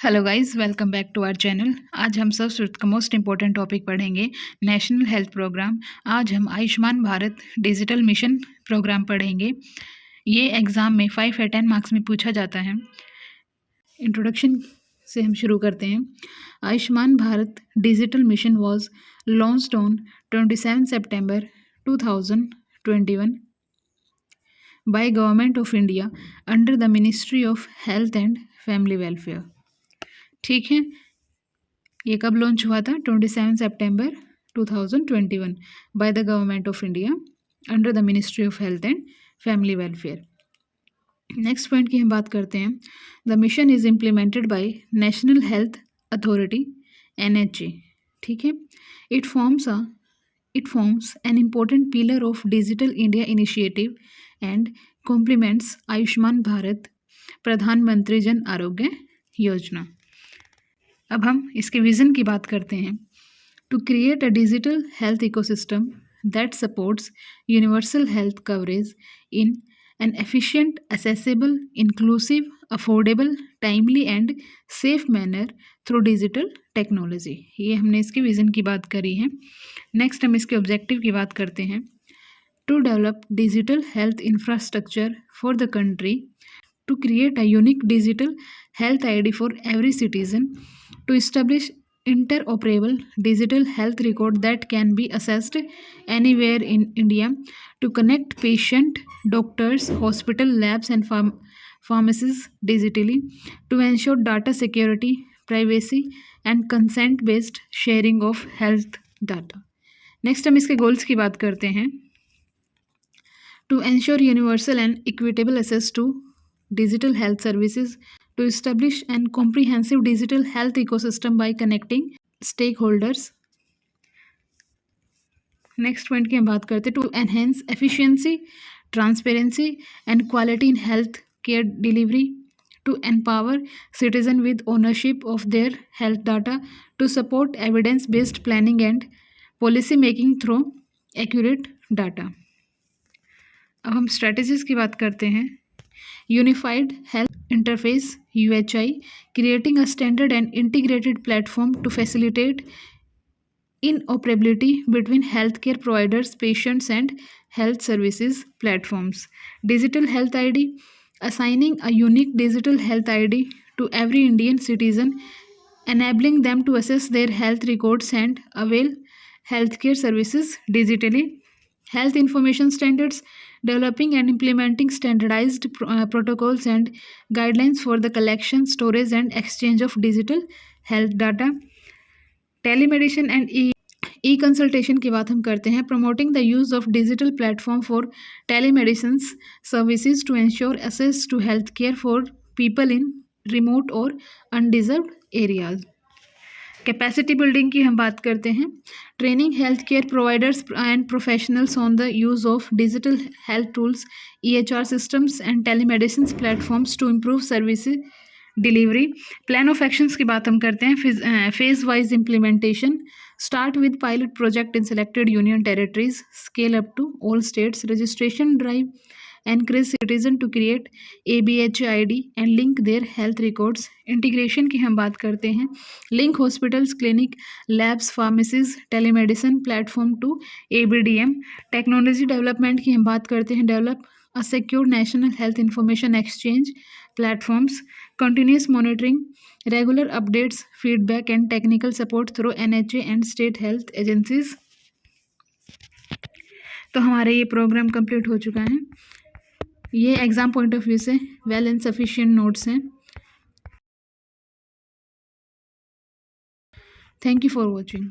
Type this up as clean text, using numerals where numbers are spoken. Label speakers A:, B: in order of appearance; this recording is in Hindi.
A: Hello guys, welcome back to our channel. आज हम सब का मोस्ट इम्पोर्टेंट टॉपिक पढ़ेंगे, नेशनल हेल्थ प्रोग्राम। आज हम Ayushman Bharat digital mission program पढ़ेंगे। ये एग्ज़ाम में 5 या 10 मार्क्स में पूछा जाता है। इंट्रोडक्शन से हम शुरू करते हैं। Ayushman Bharat digital mission was launched on 27 September 2021 by government of India under the ministry of health and family welfare. ठीक है, ये कब लॉन्च हुआ था? 27 September 2021 by the government of India under the ministry of health and family welfare. Next point की हम बात करते हैं। The mission is implemented by national health authority NHA। ठीक है, it forms an important pillar of digital India initiative and complements Ayushman Bharat Pradhan Mantri Jan Arogya Yojana. अब हम इसके विज़न की बात करते हैं। To create a digital health ecosystem that supports universal health coverage in an efficient, accessible, inclusive, affordable, timely and safe manner through digital technology. ये हमने इसके विज़न की बात करी है। नेक्स्ट हम इसके ऑब्जेक्टिव की बात करते हैं। To develop digital health infrastructure for the country, to create a unique digital health ID for every citizen, to establish interoperable digital health record that can be accessed anywhere in India, to connect patient, doctors, hospital, labs and pharmacies digitally, to ensure data security, privacy and consent based sharing of health data. Next हम इसके गोल्स की बात करते हैं। To ensure universal and equitable access to digital health services, to establish an comprehensive digital health ecosystem by connecting stakeholders. Next point की हम बात करते हैं। To enhance efficiency, transparency and quality in health care delivery, to empower citizen with ownership of their health data, to support evidence based planning and policy making through accurate data. अब हम स्ट्रेटजीज की बात करते हैं। Unified health interface UHI, creating a standard and integrated platform to facilitate interoperability between healthcare providers, patients and health services platforms. Digital health ID, assigning a unique digital health ID to every Indian citizen, enabling them to access their health records and avail healthcare services digitally. Health information standards, developing and implementing standardized protocols and guidelines for the collection, storage and exchange of digital health data. Telemedicine and e-consultation की बात हम करते हैं। Promoting the use of digital platform for telemedicine services to ensure access to healthcare for people in remote or undeserved areas. Capacity building की हम बात करते हैं। Training health care providers and professionals on the use of digital health tools, EHR systems and telemedicine platforms to improve service delivery. Plan of actions की बात हम करते हैं। Phase wise implementation, start with pilot project in selected union territories, scale up to all states. Registration drive, encourage citizen to create ABHID and link their health records. Integration की हम बात करते हैं। Link hospitals, clinic, labs, pharmacies, telemedicine platform to ABDM। Technology development की हम बात करते हैं। Develop a secure national health information exchange platforms. Continuous monitoring, regular updates, feedback and technical support through NHA and state health agencies. तो हमारे ये प्रोग्राम कंप्लीट हो चुका है। ये एग्ज़ाम पॉइंट ऑफ व्यू से वेल एंड सफिशिएंट नोट्स हैं। Thank you for watching.